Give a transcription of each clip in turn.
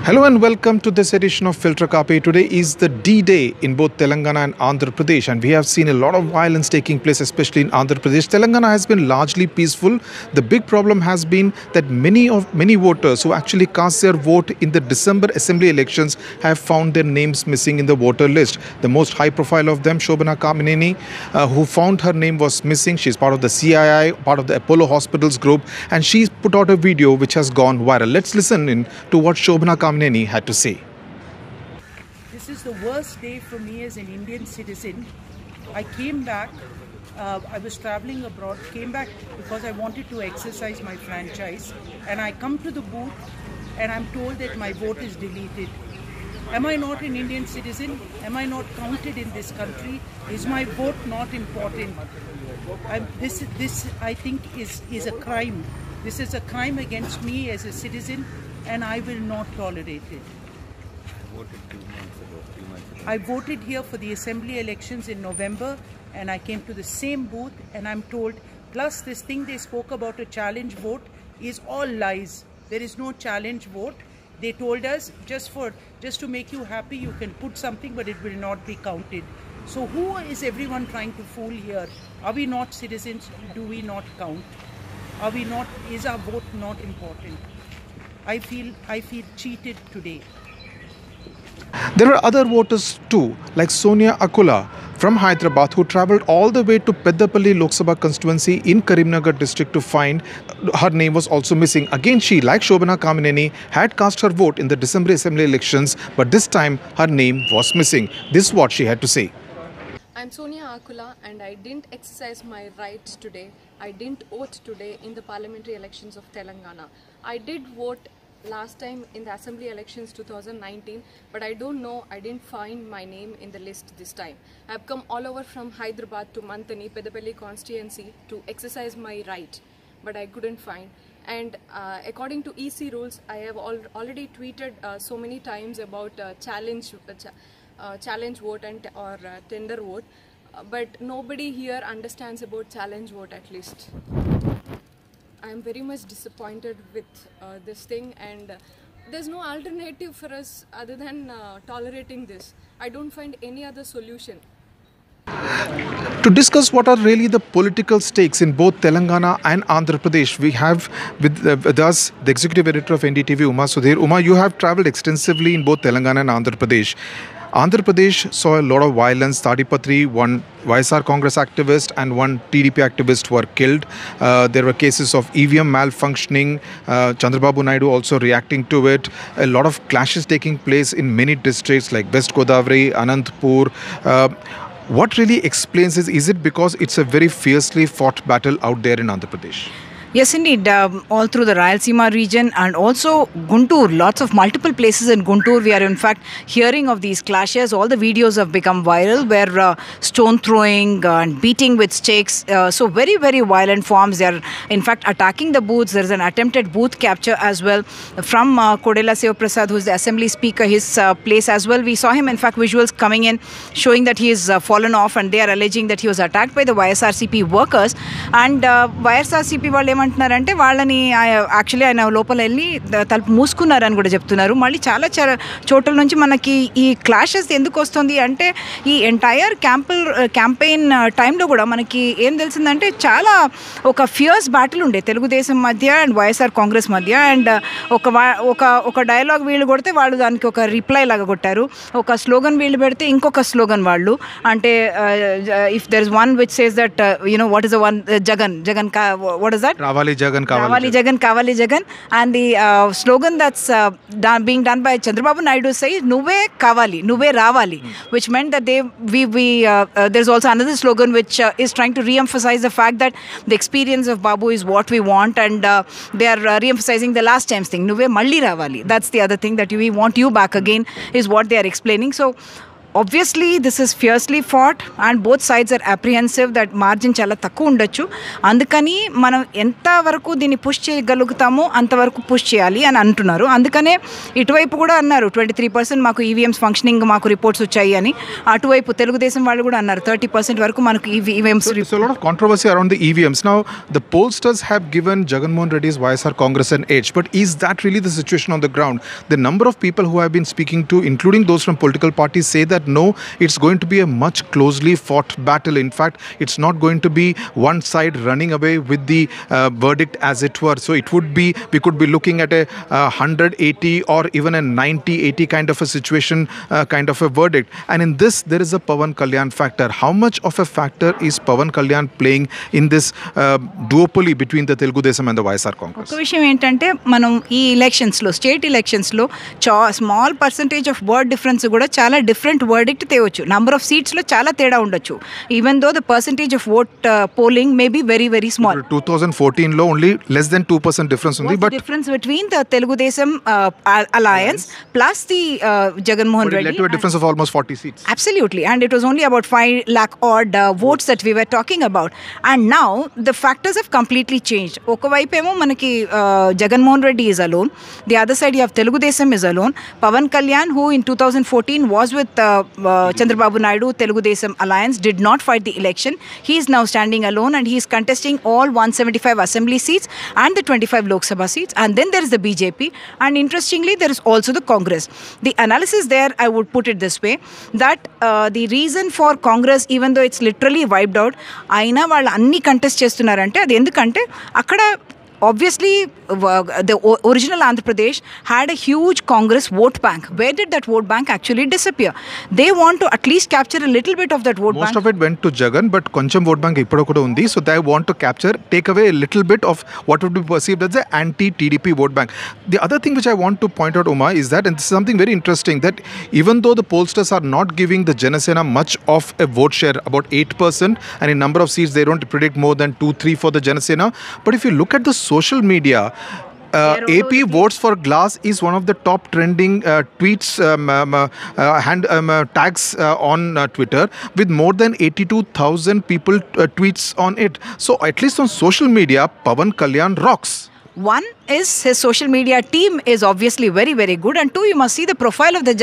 Hello and welcome to this edition of Filter Kaapi. Today is the D-Day in both Telangana and Andhra Pradesh, and we have seen a lot of violence taking place, especially in Andhra Pradesh. Telangana has been largely peaceful. The big problem has been that many voters who actually cast their vote in the December assembly elections have found their names missing in the voter list. The most high profile of them, Shobhana Kamineni, who found her name was missing. She's part of the CII, part of the Apollo Hospitals group, and she's put out a video which has gone viral. Let's listen in to what Shobhana Kamineni had to say. This is the worst day for me as an Indian citizen. I came back, I was traveling abroad, came back because I wanted to exercise my franchise, and I come to the booth and I'm told that my vote is deleted. Am I not an Indian citizen? Am I not counted in this country? Is my vote not important? This I think is a crime. This is a crime against me as a citizen, and I will not tolerate it. I voted 2 months ago. I voted here for the assembly elections in November, and I came to the same booth and I'm told, plus this thing they spoke about a challenge vote is all lies. There is no challenge vote. They told us just to make you happy you can put something, but it will not be counted. So who is everyone trying to fool here? Are we not citizens? Do we not count? Are we not? Is our vote not important? I feel cheated today. There are other voters too, like Sonia Akula from Hyderabad, who travelled all the way to Peddapalli Lok Sabha constituency in Karimnagar district to find her name was also missing. Again, she, like Shobhana Kamineni, had cast her vote in the December assembly elections, but this time her name was missing. This is what she had to say. I'm Sonia Akula, and I didn't exercise my rights today. I didn't vote today in the parliamentary elections of Telangana. I did vote last time in the assembly elections 2019, but I don't know, I didn't find my name in the list this time. I've come all over from Hyderabad to Mantani, Peddapalli constituency to exercise my right, but I couldn't find. And according to EC rules, I have already tweeted so many times about challenge vote and or tender vote, but nobody here understands about challenge vote at least. I am very much disappointed with this thing, and there's no alternative for us other than tolerating this. I don't find any other solution. To discuss what are really the political stakes in both Telangana and Andhra Pradesh, we have with us the executive editor of NDTV, Uma Sudhir. Uma, you have travelled extensively in both Telangana and Andhra Pradesh. Andhra Pradesh saw a lot of violence. Tadipatri, one YSR Congress activist and one TDP activist were killed. There were cases of EVM malfunctioning. Chandrababu Naidu also reacting to it. A lot of clashes taking place in many districts like West Godavari, Anantapur. What really explains is it because it's a very fiercely fought battle out there in Andhra Pradesh? Yes, indeed. All through the Rayalaseema region and also Guntur, multiple places in Guntur, we are in fact hearing of these clashes. All the videos have become viral where stone throwing and beating with sticks. So very, very violent forms. They are in fact attacking the booths. There is an attempted booth capture as well from Kodela Seva Prasad, who is the assembly speaker, his place as well. We saw him in fact visuals coming in showing that he is fallen off, and they are alleging that he was attacked by the YSRCP workers. And YSRCP అంటే వాళ్ళని actually ఆయన లోపల వెళ్ళి తలుపు మూసుకున్నారని కూడా చెప్తున్నారు. మళ్ళీ చాలా చోట్ల నుంచి మనకి ఈ క్లాషెస్ ఎందుకు వస్తుంది అంటే ఈ ఎంటైర్ క్యాంపెయిన్ టైంలో కూడా మనకి ఏం తెలిసిందంటే చాలా ఒక ఫియర్స్ బ్యాటిల్ ఉండే తెలుగుదేశం మధ్య అండ్ వైఎస్ఆర్ కాంగ్రెస్ మధ్య. అండ్ ఒక డైలాగ్ వీళ్ళు కొడితే వాళ్ళు దానికి ఒక రిప్లై లాగా కొట్టారు. ఒక స్లోగన్ వీళ్ళు పెడితే ఇంకొక స్లోగన్ వాళ్ళు అంటే if there is one which says that what is the one Jagan what is that Kavali Jagan, and the slogan that's being done by Chandrababu Naidu says Nuve Kavali, Nuve Ravali, which meant that there's also another slogan which is trying to re-emphasize the fact that the experience of Babu is what we want, and they are re-emphasizing the last time's thing, Nuve Malli Ravali. That's the other thing, that we want you back again is what they are explaining. So obviously this is fiercely fought and both sides are apprehensive that margin చాలా తక్కువ ఉండొచ్చు. అందుకని మనం ఎంతవరకు దీన్ని push చేయగలుగుతామో అంతవరకు push చేయాలి అని అంటున్నారు. అందుకనే ఇటువైపు కూడా అన్నారు 23% మాకు ఈవీఎంస్ ఫంక్షనింగ్ మాకు రిపోర్ట్స్ వచ్చాయి అని. అటువైపు తెలుగుదేశం వాళ్ళు కూడా అన్నారు 30% వరకు మనకు EVMs. So a lot of controversy around the EVMs. Now the pollsters have given Jagan Mohan Reddy's YSR Congress an edge, but is that really the situation on the ground? The number of people who have been speaking to, including those from political parties, say that no, it's going to be a much closely fought battle. In fact, it's not going to be one side running away with the verdict, as it were. So it would be, we could be looking at a 180 or even a 90-80 kind of a situation, kind of a verdict. And in this, there is a Pawan Kalyan factor. How much of a factor is Pawan Kalyan playing in this duopoly between the Telugu Desam and the YSR Congress? ఒక విషయం ఏంటంటే మనం ఈ ఎలక్షన్స్లో state ఎలక్షన్స్లో small percentage of word difference కూడా చాలా different verdict తేవచ్చు. నంబర్ ఆఫ్ సీట్స్లో చాలా తేడా ఉండొచ్చు. Even though the percentage of vote polling may be very very small. 2014 లో ఓన్లీ less than 2% difference ఉంది. But difference between the Telugudesam alliance plus the Jagan Mohan Reddy. It led to a difference of almost 40 seats. Absolutely, and it was only about 5 lakh odd votes that we were talking about. And now the factors have completely changed. Okavaipemo manaki Jagan Mohan Reddy is alone. The other side you have Telugudesam is alone. Pawan Kalyan, who in 2014 was with Chandrababu Naidu Telugudesam alliance, did not fight the election. He is now standing alone and he is contesting all 175 assembly seats and the 25 Lok Sabha seats. And then there is the BJP, and interestingly there is also the Congress. The analysis there, I would put it this way, that the reason for Congress, even though it's literally wiped out, aina వాళ్ళు అన్ని contest చేస్తున్నారంటే అది ఎందుకంటే అక్కడ obviously the original Andhra Pradesh had a huge Congress vote bank. Where did that vote bank actually disappear? They want to at least capture a little bit of that vote bank. Most of it went to Jagan, but koncham vote bank ippudu kuda undi. So they want to capture, take away a little bit of what would be perceived as the anti-TDP vote bank. The other thing which I want to point out, Uma, is that, and this is something very interesting, that even though the pollsters are not giving the Janasena much of a vote share, about 8%, and in number of seats they don't predict more than 2-3 for the Janasena. But if you look at the social media, AP votes for Glass is one of the top trending tweets, tags on Twitter, with more than 82,000 people tweets on it. So at least on social media, Pawan Kalyan rocks. One is his social media team is obviously very, very good, and two, you must see the profile of the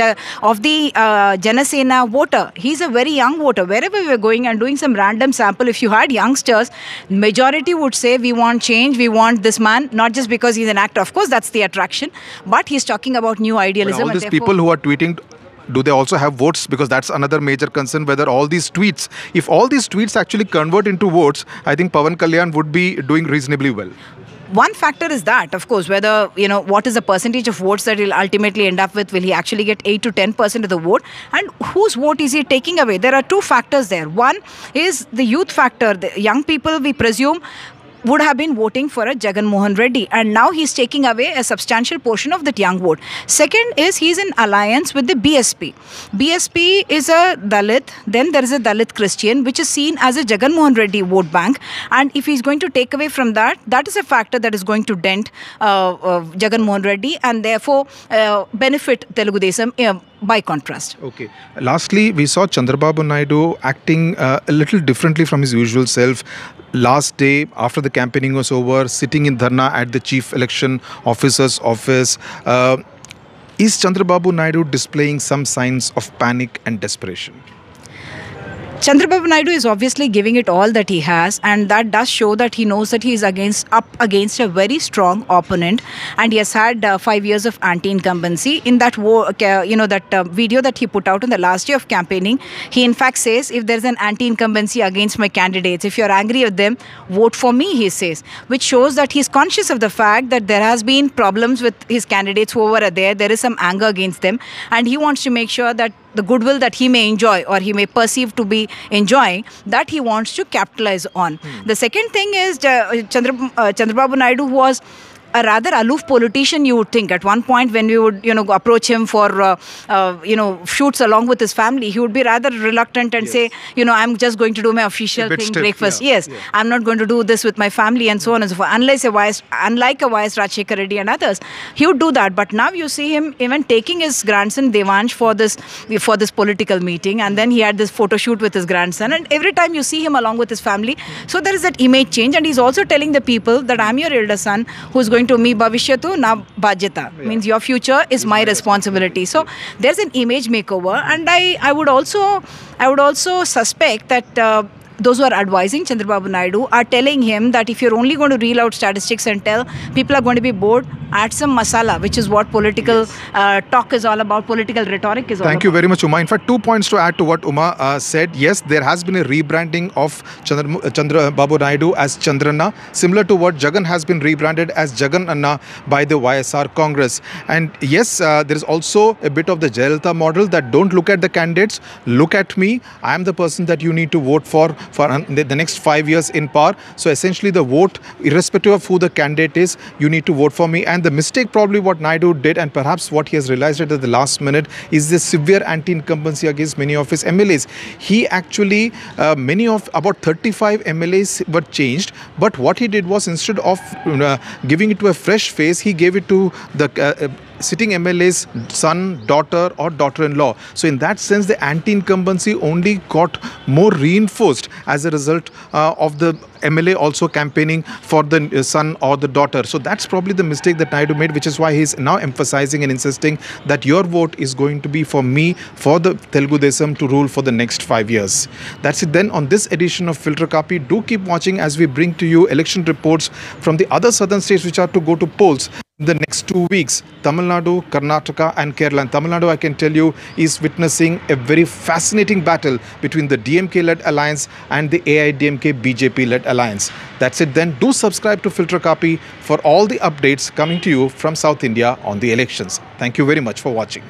Janasena voter. He's a very young voter. Wherever we are going and doing some random sample, if you had youngsters, majority would say we want change, we want this man, not just because he's an actor. Of course, that's the attraction, but he's talking about new idealism. But all these people who are tweeting, do they also have votes? Because that's another major concern, whether all these tweets, if all these tweets actually convert into votes, I think Pawan Kalyan would be doing reasonably well. One factor is that, of course, whether, what is the percentage of votes that he'll ultimately end up with. Will he actually get 8 to 10% of the vote? And whose vote is he taking away? There are two factors there. One is the youth factor. The young people, we presume, would have been voting for a Jagan Mohan Reddy, and now he's taking away a substantial portion of that young vote. Second is he's in alliance with the BSP. BSP is a Dalit, then there is a Dalit Christian, which is seen as a Jagan Mohan Reddy vote bank, and if he's going to take away from that, that is a factor that is going to dent Jagan Mohan Reddy and therefore benefit Telugu Desam by contrast. Okay. Lastly, we saw Chandrababu Naidu acting a little differently from his usual self. Last day, after the campaigning was over, sitting in dharna at the Chief Election Officer's office. Is Chandrababu Naidu displaying some signs of panic and desperation? Chandrababu Naidu is obviously giving it all that he has, and that does show that he knows that he is up against a very strong opponent, and he has had 5 years of anti-incumbency. In that video that he put out in the last day of campaigning, he in fact says, if there is an anti-incumbency against my candidates, if you are angry with them, vote for me, he says, which shows that he is conscious of the fact that there has been problems with his candidates who are there. There is some anger against them, and he wants to make sure that the goodwill that he may enjoy or he may perceive to be enjoying, that he wants to capitalize on. The second thing is Chandrababu Naidu was a rather aloof politician, you would think. At one point, when we would, approach him for, shoots along with his family, he would be rather reluctant and say, I'm just going to do my official thing, stiff, breakfast. yeah, Yes, yeah. I'm not going to do this with my family and so on and so forth. Unlike a Y.S. Rajshekar Reddy and others, he would do that. But now you see him even taking his grandson Devansh for this political meeting, and then he had this photo shoot with his grandson, and every time you see him along with his family, so there is that image change, and he's also telling the people that I'm your elder son who's going to me bhavishyatu na bajyata, means your future is my responsibility. So there's an image makeover, and I would also suspect that those who are advising Chandrababu Naidu are telling him that if you're only going to reel out statistics and tell people are going to be bored, add some masala, which is what political talk is all about, political rhetoric is all about. Thank you very much, Uma. In fact, 2 points to add to what Uma said. Yes, there has been a rebranding of Chandrababu Naidu as Chandranna, similar to what Jagan has been rebranded as Jagan Anna by the YSR Congress. And yes, there is also a bit of the Jayalalitha model that don't look at the candidates, look at me. I am the person that you need to vote for the next 5 years in power. So essentially the vote, irrespective of who the candidate is, you need to vote for me. And the mistake probably what Naidu did, and perhaps what he has realized at the last minute, is the severe anti-incumbency against many of his MLAs. He actually, about 35 MLAs were changed, but what he did was, instead of giving it to a fresh face, he gave it to the sitting MLA's son, daughter or daughter-in-law. So in that sense, the anti-incumbency only got more reinforced as a result of the MLA also campaigning for the son or the daughter. So that's probably the mistake that Naidu made, which is why he's now emphasizing and insisting that your vote is going to be for me, for the Telugu Desam to rule for the next 5 years. That's it then on this edition of Filter Kaapi. Do keep watching as we bring to you election reports from the other southern states which are to go to polls in the next 2 weeks. Tamil Nadu, Karnataka and Kerala. And Tamil Nadu, I can tell you, is witnessing a very fascinating battle between the DMK-led alliance and the AIDMK-BJP-led alliance. That's it then. Do subscribe to Filter Kaapi for all the updates coming to you from South India on the elections. Thank you very much for watching.